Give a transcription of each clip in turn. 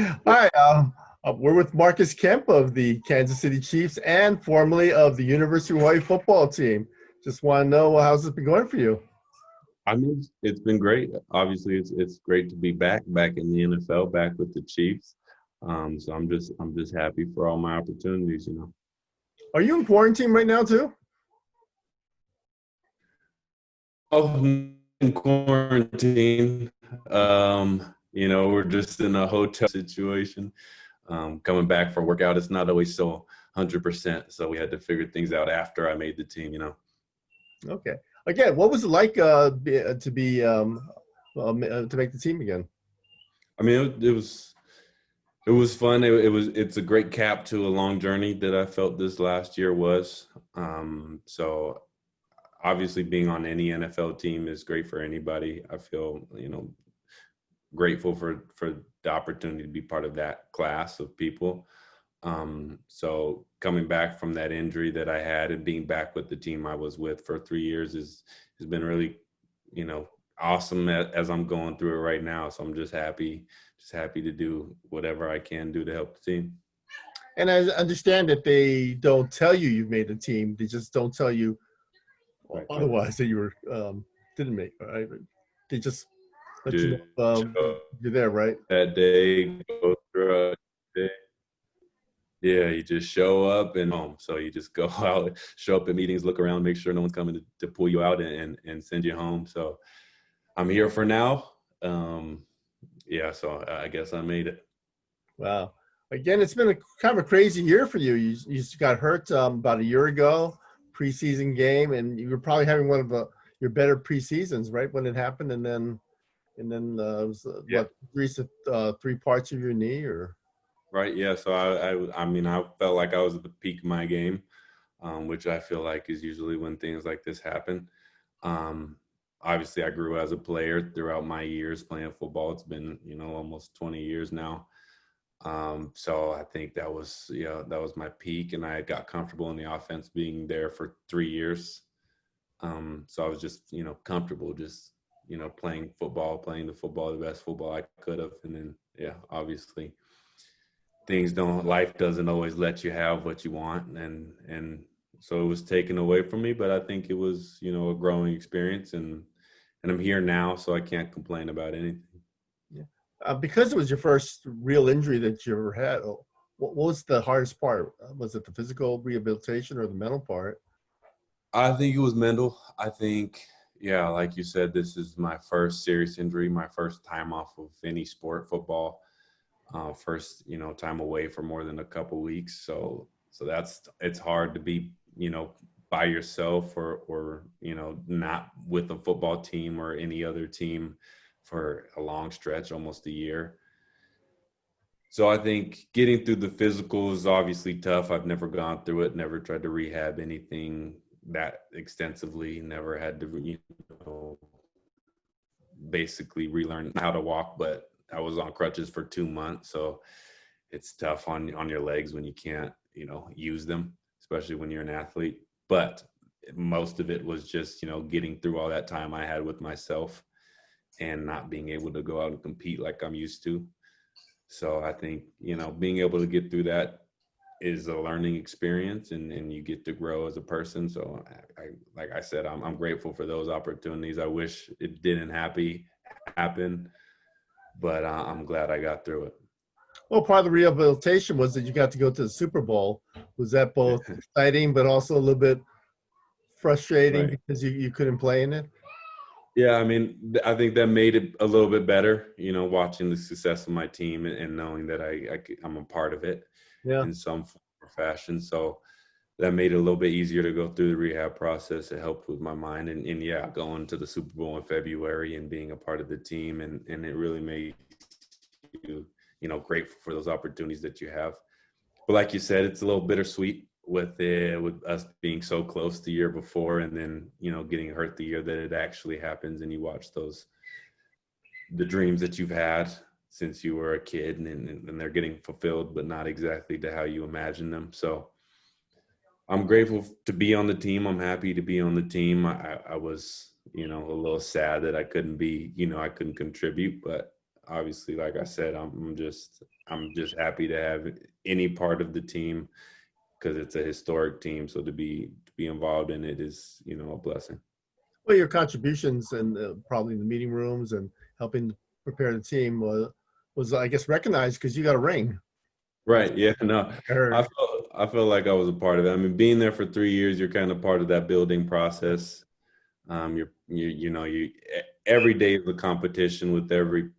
Hi, we're with Marcus Kemp of the Kansas City Chiefs and formerly of the University of Hawaii football team. Just want to know how's it been going for you? I mean, it's been great. Obviously, it's great to be back in the NFL, back with the Chiefs. So I'm just happy for all my opportunities. Are you in quarantine right now too? Oh, in quarantine. We're just in a hotel situation. Coming back for workout, it's not always so 100%. So we had to figure things out after I made the team. Okay. Again, what was it like to make the team again? I mean, it was fun. It's a great cap to a long journey that I felt this last year was. So obviously being on any NFL team is great for anybody. I feel, grateful for the opportunity to be part of that class of people. So coming back from that injury that I had and being back with the team I was with for 3 years has been really, awesome as I'm going through it right now. So I'm just happy to do whatever I can do to help the team. And I understand that they don't tell you you've made the team. They just don't tell you Right. otherwise that you were didn't make. Right? They just let you Just know show up you're there, right? that day, go through a day. Yeah, you just show up and home. So you just go out, show up at meetings, look around, make sure no one's coming to pull you out and send you home. So I'm here for now. Yeah, so I guess I made it. Wow. Again, it's been a kind of a crazy year for you. You just got hurt about a year ago, preseason game, and you were probably having one of your better preseasons, right, when it happened, and then it was Yeah. what three parts of your knee, or Right. Yeah. So I mean, I felt like I was at the peak of my game, which I feel like is usually when things like this happen. Um, Obviously, I grew as a player throughout my years playing football. It's been, almost 20 years now. So I think that was my peak, and I got comfortable in the offense being there for 3 years. So I was just, comfortable just, playing the football, the best football I could have. And then, yeah, obviously life doesn't always let you have what you want. And so it was taken away from me, but I think it was, a growing experience, and I'm here now, so I can't complain about anything. yeah, because it was your first real injury that you ever had. What was the hardest part? Was it the physical rehabilitation or the mental part? I think it was mental. I think, yeah, like you said, this is my first serious injury, my first time off of any sport, football, first, time away for more than a couple weeks. So it's hard to be, by yourself or, not with a football team or any other team for a long stretch, almost a year. So I think getting through the physical is obviously tough. I've never gone through it, never tried to rehab anything that extensively, never had to, know, basically relearn how to walk, but I was on crutches for 2 months. So it's tough on your legs when you can't, use them, especially when you're an athlete. But most of it was just, getting through all that time I had with myself and not being able to go out and compete like I'm used to. So I think, being able to get through that is a learning experience, and you get to grow as a person. So like I said, I'm grateful for those opportunities. I wish it didn't happen, but I'm glad I got through it. Well, part of the rehabilitation was that you got to go to the Super Bowl. Was that both exciting but also a little bit frustrating Right. because you couldn't play in it? Yeah, I mean, I think that made it a little bit better, watching the success of my team and knowing that I'm a part of it Yeah. in some form or fashion. So that made it a little bit easier to go through the rehab process. It helped with my mind, and yeah, going to the Super Bowl in February and being a part of the team, and it really made you, grateful for those opportunities that you have. But like you said, it's a little bittersweet with us being so close the year before, and then, getting hurt the year that it actually happens, and you watch the dreams that you've had since you were a kid, and they're getting fulfilled, but not exactly to how you imagine them. So I'm grateful to be on the team. I'm happy to be on the team. I was, a little sad that I couldn't contribute, but obviously, like I said, I'm just happy to have any part of the team because it's a historic team. So to be involved in it is, a blessing. Well, your contributions and probably in the meeting rooms and helping prepare the team was I guess recognized because you got a ring. Right. Yeah. No, I heard. I felt like I was a part of it. I mean, being there for 3 years, you're kind of part of that building process. Every day is a competition with every,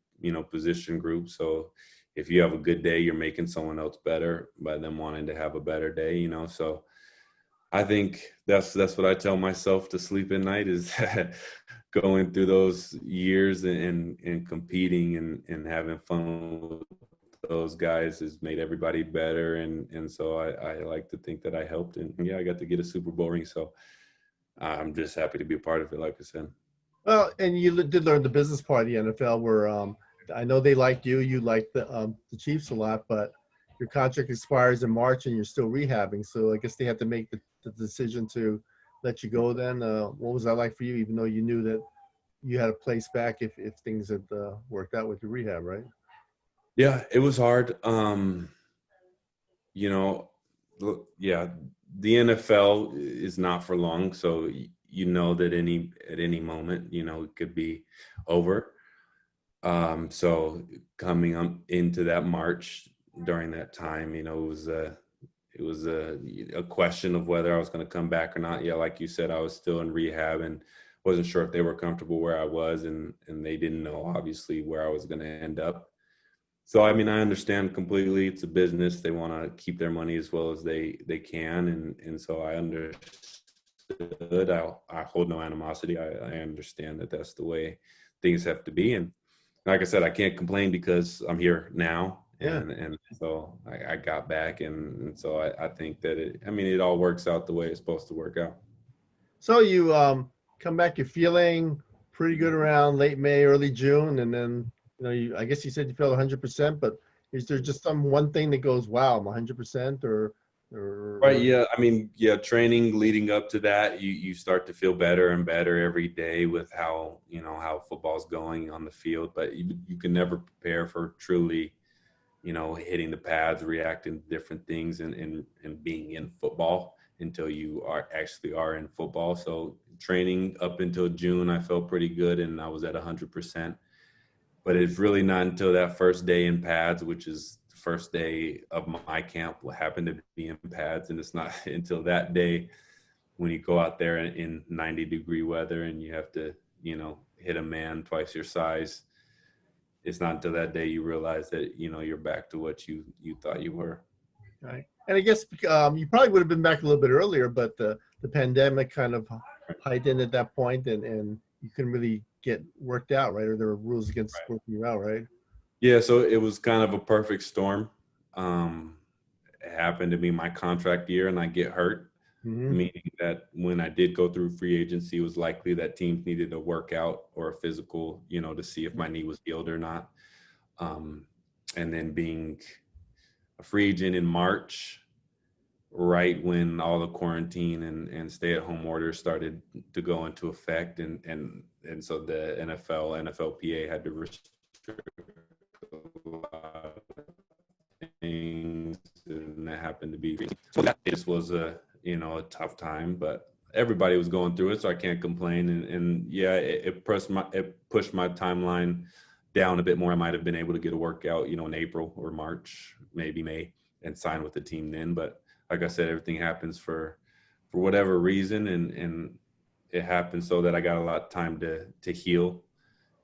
position group. So if you have a good day, you're making someone else better by them wanting to have a better day. So I think that's what I tell myself to sleep at night is going through those years and competing and having fun with those guys has made everybody better. And so I like to think that I helped. And yeah, I got to get a Super Bowl ring. So I'm just happy to be a part of it, like I said. Well, and you did learn the business part of the NFL where I know they liked you. You liked the Chiefs a lot, but your contract expires in March and you're still rehabbing. So I guess they had to make the decision to let you go then. What was that like for you, even though you knew that you had a place back if things had worked out with your rehab, right? Yeah, it was hard. You know, yeah, the NFL is not for long, so you know that at any moment, it could be over. So coming into that March during that time, it was a question of whether I was going to come back or not. Yeah, like you said, I was still in rehab and wasn't sure if they were comfortable where I was, and they didn't know obviously where I was going to end up. So I mean, I understand completely. It's a business; they want to keep their money as well as they can, and so I understood. I hold no animosity. I understand that that's the way things have to be, and like I said, I can't complain because I'm here now, Yeah. and so I got back, and so I think that it all works out the way it's supposed to work out. So you come back, you're feeling pretty good around late May, early June, and then I guess you said you felt 100%, but is there just some one thing that goes, wow, I'm 100%, Right. or Yeah. I mean, yeah, training leading up to that, you start to feel better and better every day with how football's going on the field, but you can never prepare for truly, hitting the pads, reacting to different things and being in football until you are in football. So training up until June, I felt pretty good and I was at 100%. But it's really not until that first day in pads, which is the first day of my camp, what happened to be in pads. And it's not until that day when you go out there in 90-degree weather and you have to, hit a man twice your size. It's not until that day you realize that, you're back to what you thought you were. right? And I guess you probably would have been back a little bit earlier, but the pandemic kind of heightened at that point, and you couldn't really get worked out, right? Or there were rules against Right. working you out, right? Yeah, so it was kind of a perfect storm. Um, it happened to be my contract year and I get hurt, Hmm. meaning that when I did go through free agency, it was likely that teams needed a workout or a physical, to see if my knee was healed or not. Um, and then being a free agent in March, right when all the quarantine and stay-at-home orders started to go into effect, and so the NFLPA had to restrict a lot of things, and that happened to be so that this was a tough time, but everybody was going through it, so I can't complain. And yeah, it pushed my timeline down a bit more. I might have been able to get a workout, in April or March, maybe May, and sign with the team then. But like I said, everything happens for whatever reason, and it happened so that I got a lot of time to heal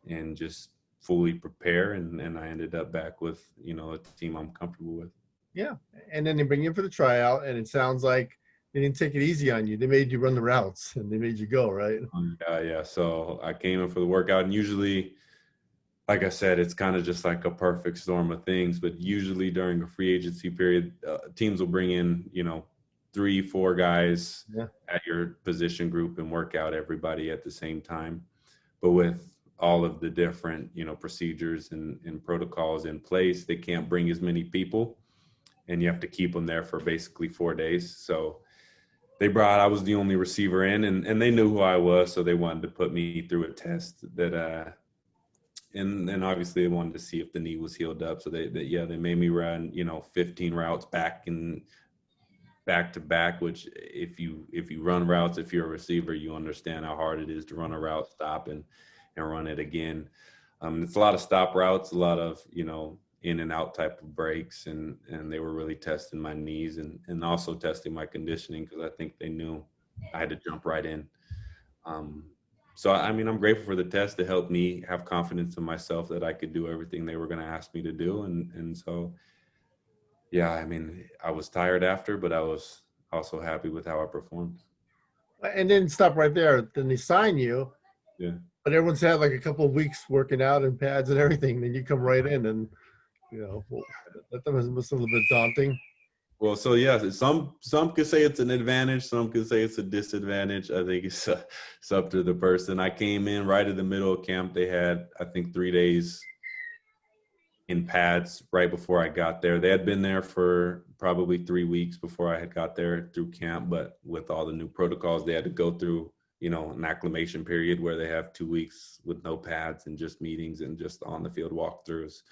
and just fully prepare, and I ended up back with a team I'm comfortable with. Yeah. And then they bring you in for the tryout, and it sounds like they didn't take it easy on you. They made you run the routes, and they made you go, right? Yeah. So I came in for the workout, and usually, like I said, it's kind of just like a perfect storm of things. But usually during a free agency period, teams will bring in 3-4 guys Yeah. at your position group and work out everybody at the same time. But with all of the different procedures and protocols in place, they can't bring as many people, and you have to keep them there for basically 4 days. So I was the only receiver in, and they knew who I was, so they wanted to put me through a test that and obviously they wanted to see if the knee was healed up. So they made me run, 15 routes back to back, which if you run routes, if you're a receiver, you understand how hard it is to run a route, stop and run it again. It's a lot of stop routes, a lot of, in and out type of breaks, and they were really testing my knees and also testing my conditioning, because I think they knew I had to jump right in. So I mean, I'm grateful for the test to help me have confidence in myself that I could do everything they were going to ask me to do, and so yeah, I mean, I was tired after, but I was also happy with how I performed. And then stop right there. Then they sign you, Yeah. but everyone's had like a couple of weeks working out and pads and everything. Then you come right in, and well, that was a little bit daunting. Well, so yeah, some could say it's an advantage, some could say it's a disadvantage. I think it's up to the person. I came in right in the middle of camp. They had, I think, 3 days in pads right before I got there. They had been there for probably 3 weeks before I had got there through camp, but with all the new protocols, they had to go through, an acclimation period where they have 2 weeks with no pads and just meetings and just on the field walkthroughs.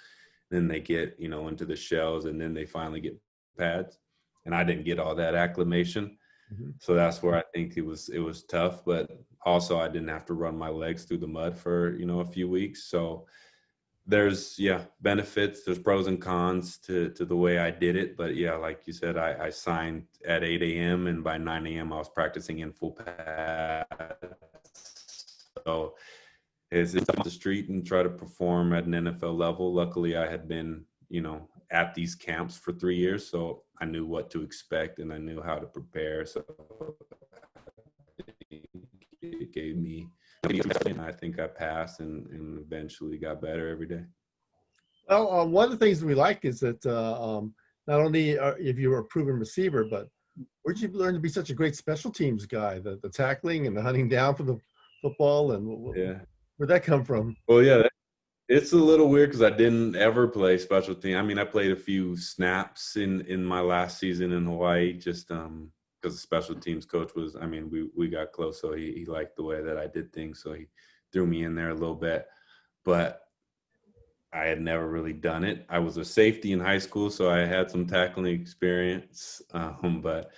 Then they get, into the shells, and then they finally get pads. And I didn't get all that acclimation. Mm-hmm. So that's where I think it was tough, but also I didn't have to run my legs through the mud for, a few weeks. So there's benefits, there's pros and cons to the way I did it. But yeah, like you said, I signed at 8 a.m. and by 9 a.m. I was practicing in full pads. So it's off the street and try to perform at an NFL level. Luckily I had been, at these camps for 3 years, so I knew what to expect and I knew how to prepare. So it gave me, and I think I passed and eventually got better every day. Well, one of the things we like is that not only if you're a proven receiver, but where'd you learn to be such a great special teams guy? The tackling and the hunting down for the football, and Yeah. where'd that come from? Well, yeah, it's a little weird because I didn't ever play special team. I mean, I played a few snaps in my last season in Hawaii, just because the special teams coach was. I mean, we got close, so he liked the way that I did things, so he threw me in there a little bit. But I had never really done it. I was a safety in high school, so I had some tackling experience, but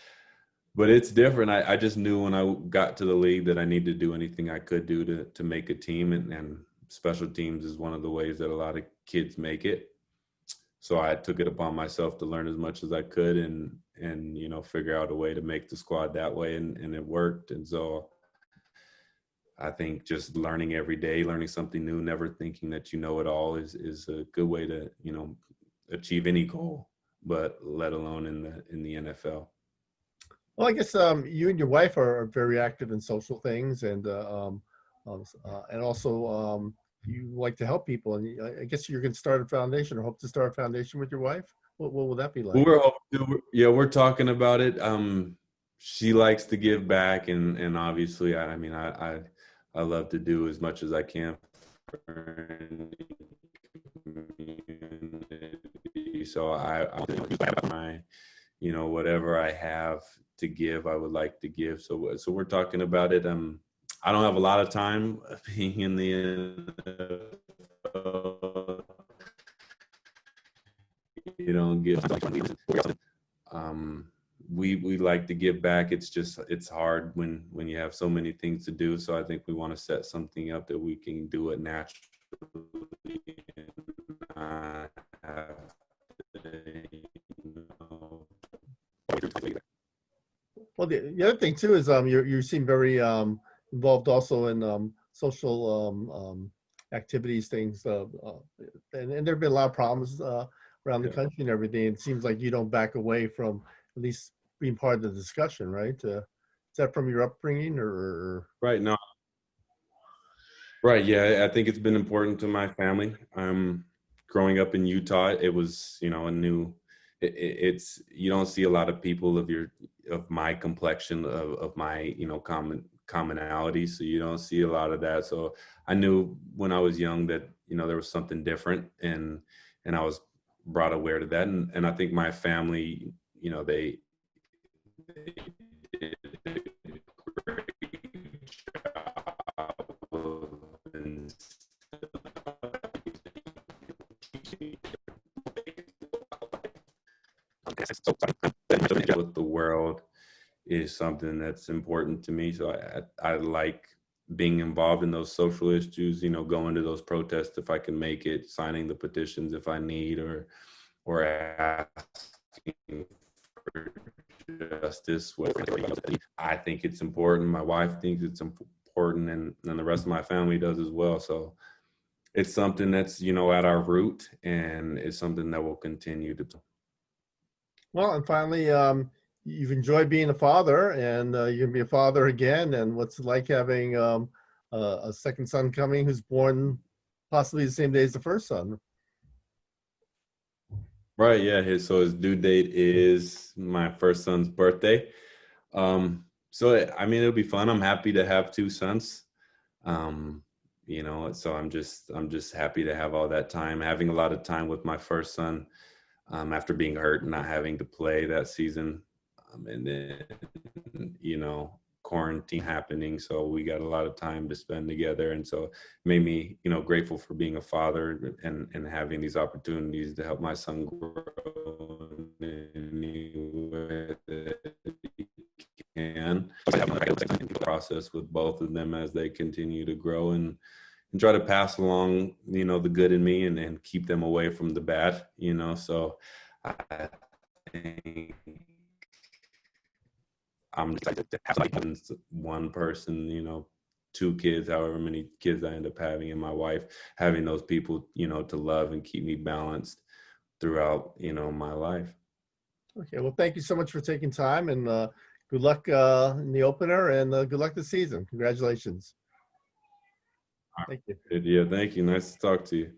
it's different. I just knew when I got to the league that I needed to do anything I could do to make a team, and special teams is one of the ways that a lot of kids make it. So I took it upon myself to learn as much as I could and figure out a way to make the squad that way, and it worked. And so I think just learning every day, learning something new, never thinking that you know it all is a good way to, achieve any goal, but let alone in the NFL. Well, I guess you and your wife are very active in social things, and also you like to help people. And I guess you're going to start a foundation, or hope to start a foundation with your wife. What will that be like? We're talking about it. She likes to give back, and obviously, I mean, I love to do as much as I can for any community. So I my, whatever I have to give, I would like to give. So we're talking about it. I don't have a lot of time being in the NFL. You don't get we like to give back. It's hard when you have so many things to do. So I think we want to set something up that we can do it naturally and not have to, Well, the other thing too is you seem very involved also in social activities, things, and there have been a lot of problems around the country and everything. It seems like you don't back away from at least being part of the discussion, right? Is that from your upbringing, or? Right. No. Right. Yeah, I think it's been important to my family. Growing up in Utah, it was, a new. It's you don't see a lot of people of my complexion, of my commonality. So you don't see a lot of that. So I knew when I was young that there was something different, and I was brought aware to that. And I think my family, they did a great job of with the world is something that's important to me. So I like being involved in those social issues, you know, going to those protests if I can make it, signing the petitions if I need, or asking for justice. I think it's important. My wife thinks it's important, and the rest of my family does as well. So it's something that's, you know, at our root, and it's something that will continue to. Well, and finally, you've enjoyed being a father, and you're gonna be a father again. And what's it like having a second son coming, who's born possibly the same day as the first son? Right, yeah. His due date is my first son's birthday. So I mean, it'll be fun. I'm happy to have two sons. Um, you know, so I'm just happy to have all that time, having a lot of time with my first son, after being hurt and not having to play that season. And then, you know, quarantine happening. So we got a lot of time to spend together. And so it made me, you know, grateful for being a father and having these opportunities to help my son grow in any way that he can. Process with both of them as they continue to grow and try to pass along, you know, the good in me and keep them away from the bad, you know. So I think I'm excited to have one person, you know, two kids, however many kids I end up having, and my wife, having those people, you know, to love and keep me balanced throughout, you know, my life. Okay, well, thank you so much for taking time, and good luck in the opener, and good luck this season. Congratulations. Thank you. Yeah, thank you. Nice to talk to you.